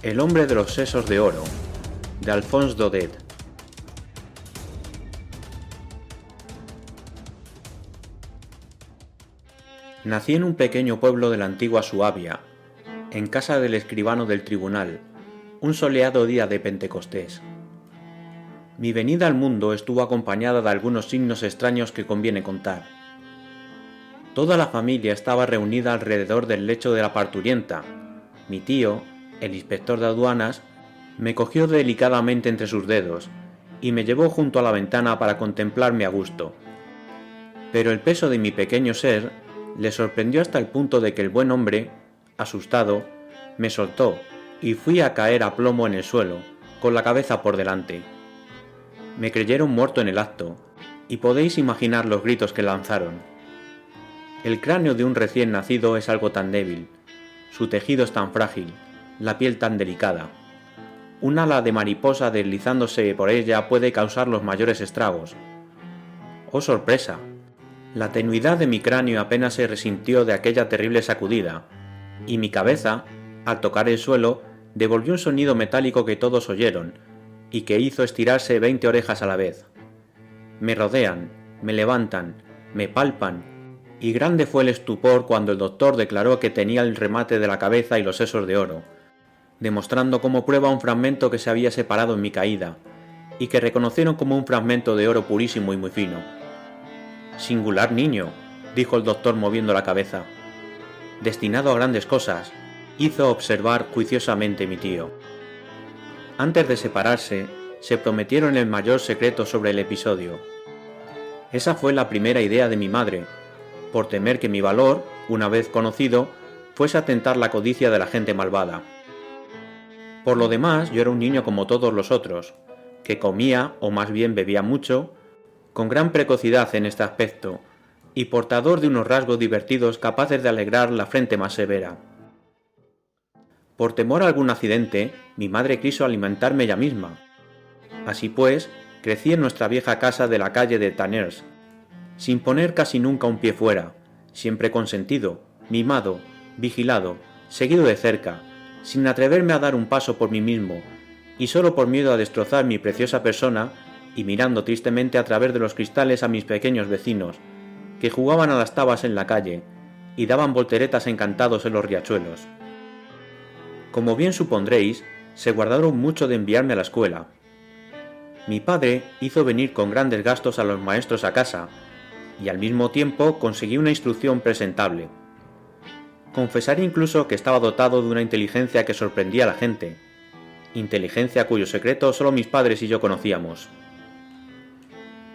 El hombre de los sesos de oro, de Alphonse Daudet. Nací en un pequeño pueblo de la antigua Suabia, en casa del escribano del tribunal, un soleado día de Pentecostés. Mi venida al mundo estuvo acompañada de algunos signos extraños que conviene contar. Toda la familia estaba reunida alrededor del lecho de la parturienta. Mi tío, el inspector de aduanas, me cogió delicadamente entre sus dedos y me llevó junto a la ventana para contemplarme a gusto. Pero el peso de mi pequeño ser le sorprendió hasta el punto de que el buen hombre, asustado, me soltó y fui a caer a plomo en el suelo, con la cabeza por delante. Me creyeron muerto en el acto, y podéis imaginar los gritos que lanzaron. El cráneo de un recién nacido es algo tan débil, su tejido es tan frágil, la piel tan delicada. Un ala de mariposa deslizándose por ella puede causar los mayores estragos. ¡Oh sorpresa! La tenuidad de mi cráneo apenas se resintió de aquella terrible sacudida, y mi cabeza, al tocar el suelo, devolvió un sonido metálico que todos oyeron, y que hizo estirarse 20 orejas a la vez. Me rodean, me levantan, me palpan, y grande fue el estupor cuando el doctor declaró que tenía el remate de la cabeza y los sesos de oro, demostrando como prueba un fragmento que se había separado en mi caída, y que reconocieron como un fragmento de oro purísimo y muy fino. «Singular niño», dijo el doctor moviendo la cabeza. «Destinado a grandes cosas», hizo observar juiciosamente mi tío. Antes de separarse, se prometieron el mayor secreto sobre el episodio. Esa fue la primera idea de mi madre, por temer que mi valor, una vez conocido, fuese a tentar la codicia de la gente malvada. Por lo demás, yo era un niño como todos los otros, que comía, o más bien bebía mucho, con gran precocidad en este aspecto, y portador de unos rasgos divertidos capaces de alegrar la frente más severa. Por temor a algún accidente, mi madre quiso alimentarme ella misma. Así pues, crecí en nuestra vieja casa de la calle de Tanners, sin poner casi nunca un pie fuera, siempre consentido, mimado, vigilado, seguido de cerca, sin atreverme a dar un paso por mí mismo, y solo por miedo a destrozar mi preciosa persona, y mirando tristemente a través de los cristales a mis pequeños vecinos, que jugaban a las tabas en la calle, y daban volteretas encantados en los riachuelos. Como bien supondréis, se guardaron mucho de enviarme a la escuela. Mi padre hizo venir con grandes gastos a los maestros a casa, y al mismo tiempo conseguí una instrucción presentable. Confesaré incluso que estaba dotado de una inteligencia que sorprendía a la gente, inteligencia cuyo secreto solo mis padres y yo conocíamos.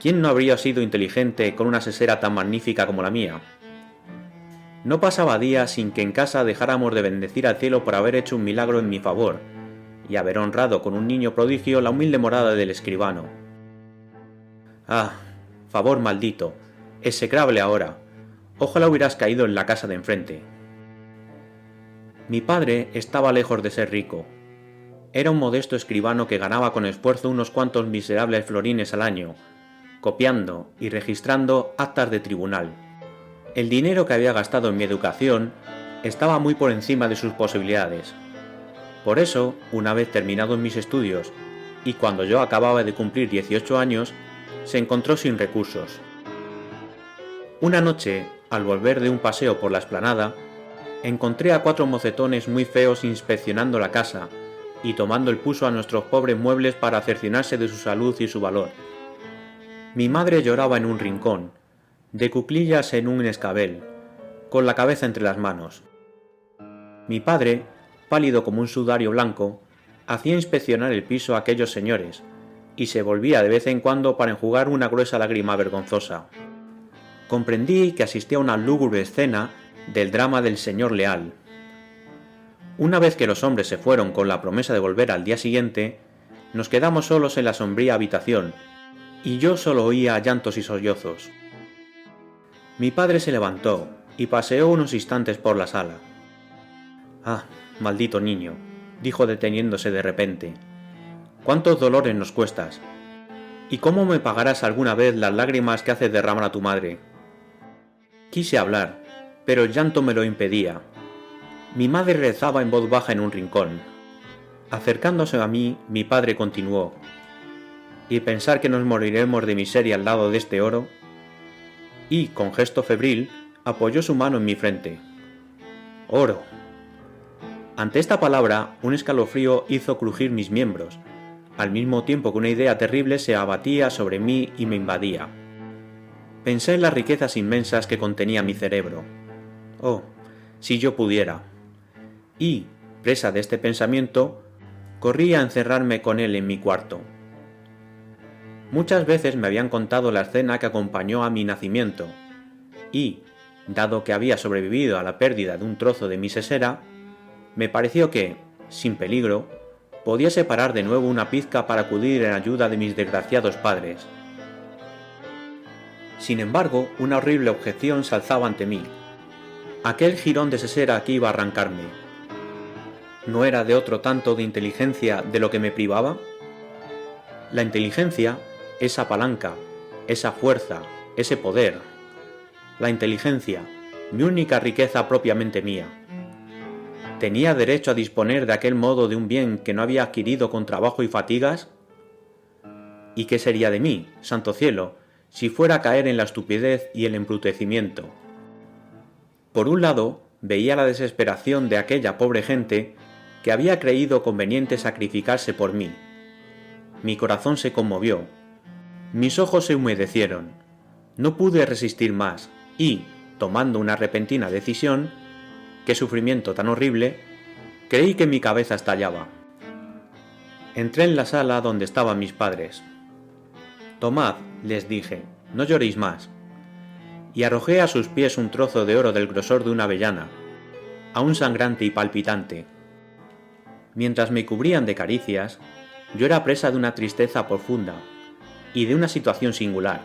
¿Quién no habría sido inteligente con una sesera tan magnífica como la mía? No pasaba día sin que en casa dejáramos de bendecir al cielo por haber hecho un milagro en mi favor, y haber honrado con un niño prodigio la humilde morada del escribano. ¡Ah! Favor maldito, execrable ahora. Ojalá hubieras caído en la casa de enfrente. Mi padre estaba lejos de ser rico. Era un modesto escribano que ganaba con esfuerzo unos cuantos miserables florines al año, copiando y registrando actas de tribunal. El dinero que había gastado en mi educación estaba muy por encima de sus posibilidades. Por eso, una vez terminados mis estudios, y cuando yo acababa de cumplir 18 años, se encontró sin recursos. Una noche, al volver de un paseo por la explanada, encontré a 4 mocetones muy feos inspeccionando la casa y tomando el pulso a nuestros pobres muebles para cerciorarse de su salud y su valor. Mi madre lloraba en un rincón, de cuclillas en un escabel, con la cabeza entre las manos. Mi padre, pálido como un sudario blanco, hacía inspeccionar el piso a aquellos señores, y se volvía de vez en cuando para enjugar una gruesa lágrima vergonzosa. Comprendí que asistía a una lúgubre escena del drama del señor Leal. Una vez que los hombres se fueron con la promesa de volver al día siguiente, nos quedamos solos en la sombría habitación, y yo solo oía llantos y sollozos. Mi padre se levantó y paseó unos instantes por la sala. «Ah, maldito niño», dijo deteniéndose de repente, «cuántos dolores nos cuestas, y cómo me pagarás alguna vez las lágrimas que haces derramar a tu madre». Quise hablar, pero el llanto me lo impedía. Mi madre rezaba en voz baja en un rincón. Acercándose a mí, mi padre continuó: ¿y pensar que nos moriremos de miseria al lado de este oro? Y, con gesto febril, apoyó su mano en mi frente. ¡Oro! Ante esta palabra, un escalofrío hizo crujir mis miembros, al mismo tiempo que una idea terrible se abatía sobre mí y me invadía. Pensé en las riquezas inmensas que contenía mi cerebro. ¡Oh, si yo pudiera! Y, presa de este pensamiento, corrí a encerrarme con él en mi cuarto. Muchas veces me habían contado la escena que acompañó a mi nacimiento, y, dado que había sobrevivido a la pérdida de un trozo de mi sesera, me pareció que, sin peligro, podía separar de nuevo una pizca para acudir en ayuda de mis desgraciados padres. Sin embargo, una horrible objeción se alzaba ante mí. Aquel jirón de sesera que iba a arrancarme, ¿no era de otro tanto de inteligencia de lo que me privaba? La inteligencia, esa palanca, esa fuerza, ese poder. La inteligencia, mi única riqueza propiamente mía. ¿Tenía derecho a disponer de aquel modo de un bien que no había adquirido con trabajo y fatigas? ¿Y qué sería de mí, santo cielo, si fuera a caer en la estupidez y el embrutecimiento? Por un lado, veía la desesperación de aquella pobre gente que había creído conveniente sacrificarse por mí. Mi corazón se conmovió, mis ojos se humedecieron, no pude resistir más y, tomando una repentina decisión, qué sufrimiento tan horrible, creí que mi cabeza estallaba. Entré en la sala donde estaban mis padres. «Tomad», les dije, «no lloréis más». Y arrojé a sus pies un trozo de oro del grosor de una avellana, aún sangrante y palpitante. Mientras me cubrían de caricias, yo era presa de una tristeza profunda y de una situación singular.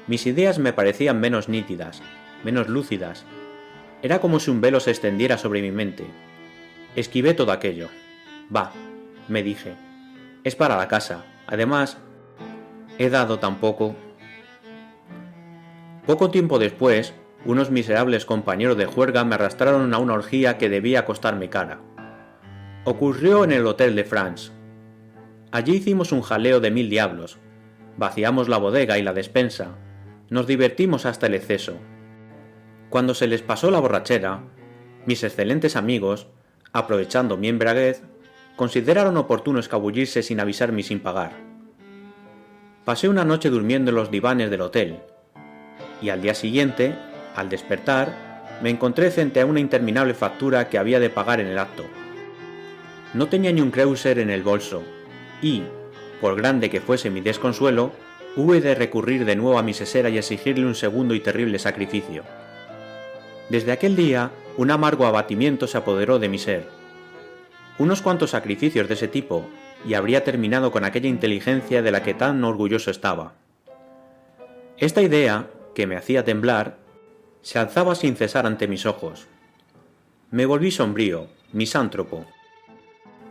Mis ideas me parecían menos nítidas, menos lúcidas. Era como si un velo se extendiera sobre mi mente. Esquivé todo aquello. «Va», me dije, «es para la casa. Además, he dado tan poco». Poco tiempo después, unos miserables compañeros de juerga me arrastraron a una orgía que debía costarme cara. Ocurrió en el Hotel de France. Allí hicimos un jaleo de 1000 diablos, vaciamos la bodega y la despensa, nos divertimos hasta el exceso. Cuando se les pasó la borrachera, mis excelentes amigos, aprovechando mi embriaguez, consideraron oportuno escabullirse sin avisarme y sin pagar. Pasé una noche durmiendo en los divanes del hotel, y al día siguiente, al despertar, me encontré frente a una interminable factura que había de pagar en el acto. No tenía ni un kreuzer en el bolso, y, por grande que fuese mi desconsuelo, hube de recurrir de nuevo a mi sesera y exigirle un segundo y terrible sacrificio. Desde aquel día, un amargo abatimiento se apoderó de mi ser. Unos cuantos sacrificios de ese tipo, y habría terminado con aquella inteligencia de la que tan orgulloso estaba. Esta idea, que me hacía temblar, se alzaba sin cesar ante mis ojos. Me volví sombrío, misántropo.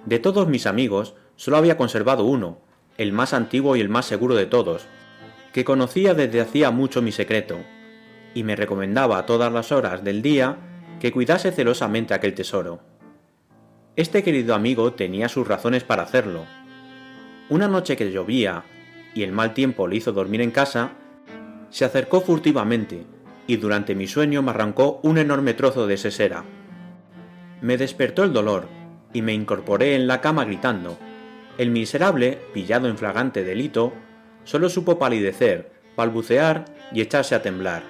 De todos mis amigos, solo había conservado uno, el más antiguo y el más seguro de todos, que conocía desde hacía mucho mi secreto, y me recomendaba a todas las horas del día que cuidase celosamente aquel tesoro. Este querido amigo tenía sus razones para hacerlo. Una noche que llovía, y el mal tiempo le hizo dormir en casa, se acercó furtivamente, y durante mi sueño me arrancó un enorme trozo de sesera. Me despertó el dolor, y me incorporé en la cama gritando. El miserable, pillado en flagrante delito, solo supo palidecer, balbucear y echarse a temblar.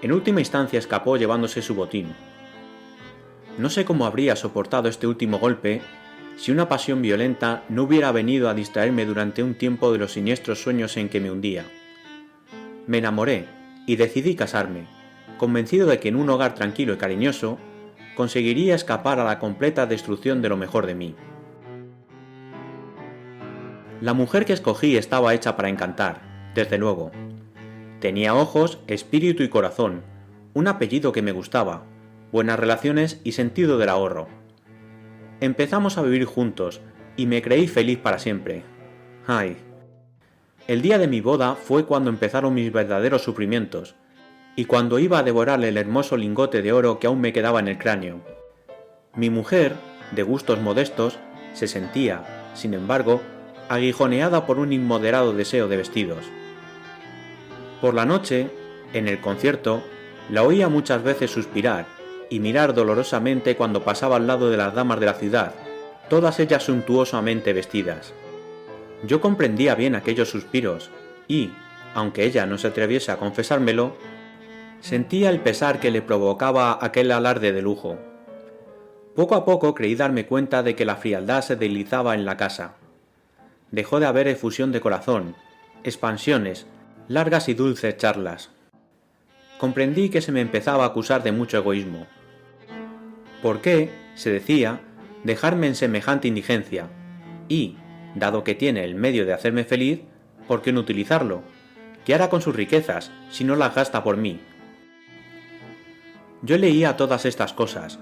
En última instancia escapó llevándose su botín. No sé cómo habría soportado este último golpe si una pasión violenta no hubiera venido a distraerme durante un tiempo de los siniestros sueños en que me hundía. Me enamoré y decidí casarme, convencido de que en un hogar tranquilo y cariñoso conseguiría escapar a la completa destrucción de lo mejor de mí. La mujer que escogí estaba hecha para encantar, desde luego. Tenía ojos, espíritu y corazón, un apellido que me gustaba, buenas relaciones y sentido del ahorro. Empezamos a vivir juntos y me creí feliz para siempre. ¡Ay! El día de mi boda fue cuando empezaron mis verdaderos sufrimientos, y cuando iba a devorar el hermoso lingote de oro que aún me quedaba en el cráneo. Mi mujer, de gustos modestos, se sentía, sin embargo, aguijoneada por un inmoderado deseo de vestidos. Por la noche, en el concierto, la oía muchas veces suspirar y mirar dolorosamente cuando pasaba al lado de las damas de la ciudad, todas ellas suntuosamente vestidas. Yo comprendía bien aquellos suspiros y, aunque ella no se atreviese a confesármelo, sentía el pesar que le provocaba aquel alarde de lujo. Poco a poco creí darme cuenta de que la frialdad se deslizaba en la casa. Dejó de haber efusión de corazón, expansiones, largas y dulces charlas. Comprendí que se me empezaba a acusar de mucho egoísmo. ¿Por qué, se decía, dejarme en semejante indigencia? Y, dado que tiene el medio de hacerme feliz, ¿por qué no utilizarlo? ¿Qué hará con sus riquezas si no las gasta por mí? Yo leía todas estas cosas,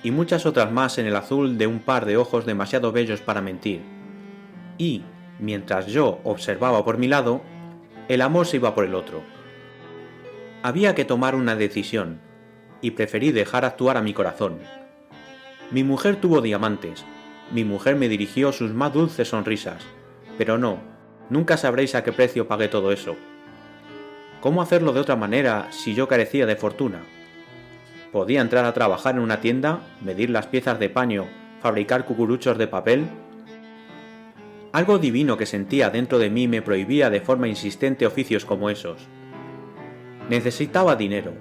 y muchas otras más en el azul de un par de ojos demasiado bellos para mentir. Y, mientras yo observaba por mi lado, el amor se iba por el otro. Había que tomar una decisión, y preferí dejar actuar a mi corazón. Mi mujer tuvo diamantes, mi mujer me dirigió sus más dulces sonrisas, pero no, nunca sabréis a qué precio pagué todo eso. ¿Cómo hacerlo de otra manera si yo carecía de fortuna? ¿Podía entrar a trabajar en una tienda, medir las piezas de paño, fabricar cucuruchos de papel? Algo divino que sentía dentro de mí me prohibía de forma insistente oficios como esos. Necesitaba dinero.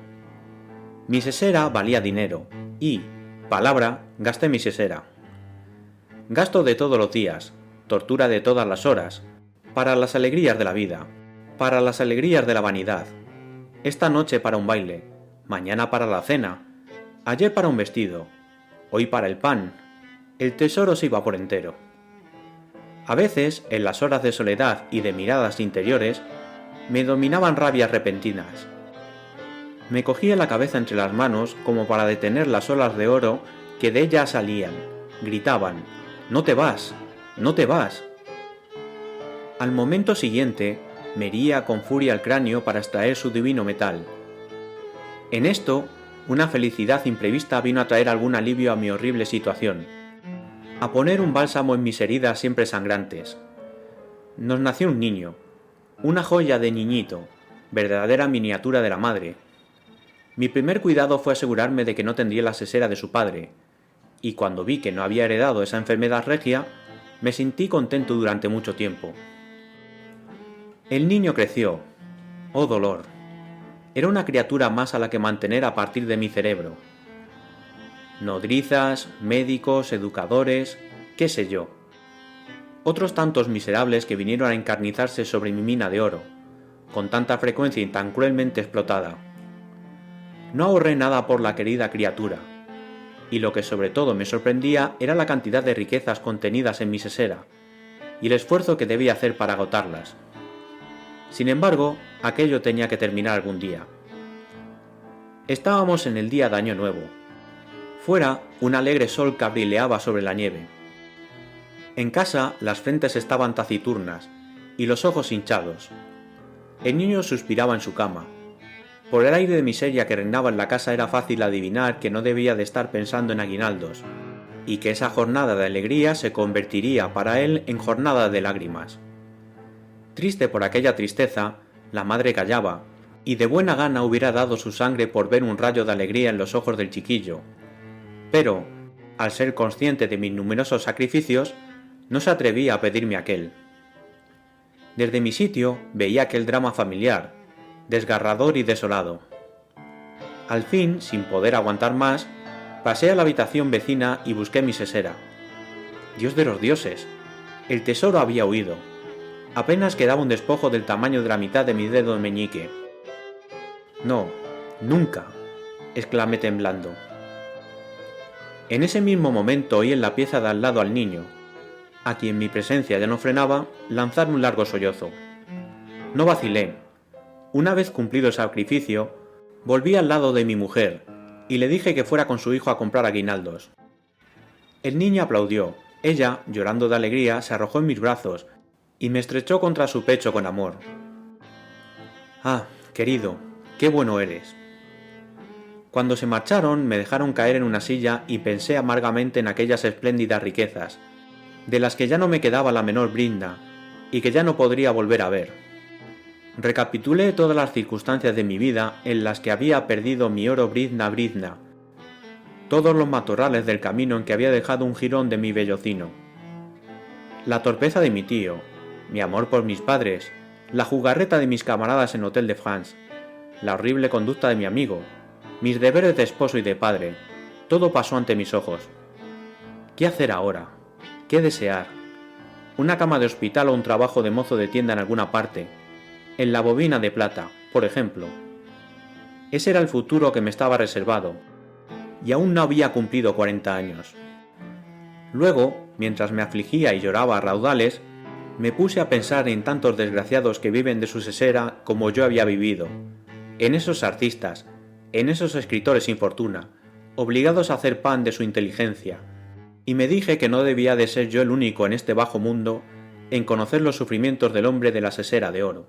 Mi sesera valía dinero, y, palabra, gasté mi sesera. Gasto de todos los días, tortura de todas las horas, para las alegrías de la vida, para las alegrías de la vanidad. Esta noche para un baile, mañana para la cena, ayer para un vestido, hoy para el pan. El tesoro se iba por entero. A veces, en las horas de soledad y de miradas interiores, me dominaban rabias repentinas. Me cogía la cabeza entre las manos como para detener las olas de oro que de ella salían. Gritaban: «¡No te vas! ¡No te vas!». Al momento siguiente, me hería con furia el cráneo para extraer su divino metal. En esto, una felicidad imprevista vino a traer algún alivio a mi horrible situación, a poner un bálsamo en mis heridas siempre sangrantes. Nos nació un niño, una joya de niñito, verdadera miniatura de la madre. Mi primer cuidado fue asegurarme de que no tendría la sesera de su padre, y cuando vi que no había heredado esa enfermedad regia, me sentí contento durante mucho tiempo. El niño creció. ¡Oh dolor! Era una criatura más a la que mantener a partir de mi cerebro. Nodrizas, médicos, educadores, qué sé yo. Otros tantos miserables que vinieron a encarnizarse sobre mi mina de oro, con tanta frecuencia y tan cruelmente explotada. No ahorré nada por la querida criatura, y lo que sobre todo me sorprendía era la cantidad de riquezas contenidas en mi sesera, y el esfuerzo que debía hacer para agotarlas. Sin embargo, aquello tenía que terminar algún día. Estábamos en el día de Año Nuevo. Fuera, un alegre sol cabrileaba sobre la nieve. En casa, las frentes estaban taciturnas, y los ojos hinchados. El niño suspiraba en su cama. Por el aire de miseria que reinaba en la casa era fácil adivinar que no debía de estar pensando en aguinaldos, y que esa jornada de alegría se convertiría para él en jornada de lágrimas. Triste por aquella tristeza, la madre callaba, y de buena gana hubiera dado su sangre por ver un rayo de alegría en los ojos del chiquillo. Pero, al ser consciente de mis numerosos sacrificios, no se atrevía a pedirme aquel. Desde mi sitio veía aquel drama familiar, desgarrador y desolado. Al fin, sin poder aguantar más, pasé a la habitación vecina y busqué mi sesera. Dios de los dioses, el tesoro había huido. Apenas quedaba un despojo del tamaño de la mitad de mi dedo meñique. «No, nunca», exclamé temblando. En ese mismo momento oí en la pieza de al lado al niño, a quien mi presencia ya no frenaba, lanzar un largo sollozo. No vacilé. Una vez cumplido el sacrificio, volví al lado de mi mujer y le dije que fuera con su hijo a comprar aguinaldos. El niño aplaudió. Ella, llorando de alegría, se arrojó en mis brazos y me estrechó contra su pecho con amor. «Ah, querido, qué bueno eres». Cuando se marcharon, me dejaron caer en una silla y pensé amargamente en aquellas espléndidas riquezas, de las que ya no me quedaba la menor brizna y que ya no podría volver a ver. Recapitulé todas las circunstancias de mi vida en las que había perdido mi oro brizna brizna, todos los matorrales del camino en que había dejado un jirón de mi vellocino, la torpeza de mi tío, mi amor por mis padres, la jugarreta de mis camaradas en Hotel de France, la horrible conducta de mi amigo, mis deberes de esposo y de padre, todo pasó ante mis ojos. ¿Qué hacer ahora? ¿Qué desear? ¿Una cama de hospital o un trabajo de mozo de tienda en alguna parte? En la Bobina de Plata, por ejemplo. Ese era el futuro que me estaba reservado, y aún no había cumplido 40 años. Luego, mientras me afligía y lloraba a raudales, me puse a pensar en tantos desgraciados que viven de su sesera como yo había vivido, en esos artistas, en esos escritores sin fortuna, obligados a hacer pan de su inteligencia, y me dije que no debía de ser yo el único en este bajo mundo en conocer los sufrimientos del hombre de la sesera de oro.